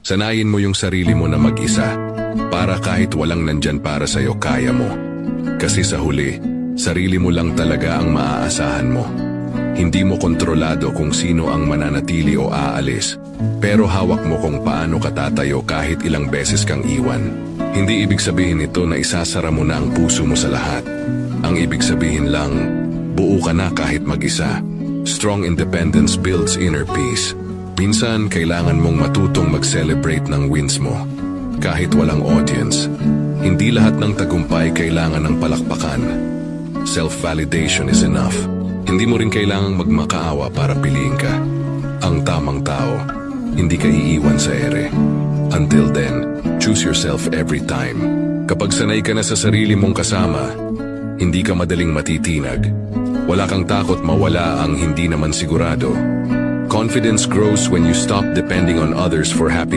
Sanayin mo yung sarili mo na mag-isa, para kahit walang nandyan para sa'yo, kaya mo. Kasi sa huli, sarili mo lang talaga ang maaasahan mo. Hindi mo kontrolado kung sino ang mananatili o aalis, pero hawak mo kung paano ka tatayo kahit ilang beses kang iwan. Hindi ibig sabihin ito na isasara mo na ang puso mo sa lahat. Ang ibig sabihin lang, buo ka na kahit mag-isa. Strong independence builds inner peace. Minsan, kailangan mong matutong mag-celebrate ng wins mo. Kahit walang audience, hindi lahat ng tagumpay kailangan ng palakpakan. Self-validation is enough. Hindi mo rin kailangang magmakaawa para piliin ka. Ang tamang tao, hindi ka iiwan sa ere. Until then, choose yourself every time. Kapag sanay ka na sa sarili mong kasama, hindi ka madaling matitinag. Wala kang takot mawala ang hindi naman sigurado. Confidence grows when you stop depending on others for happiness.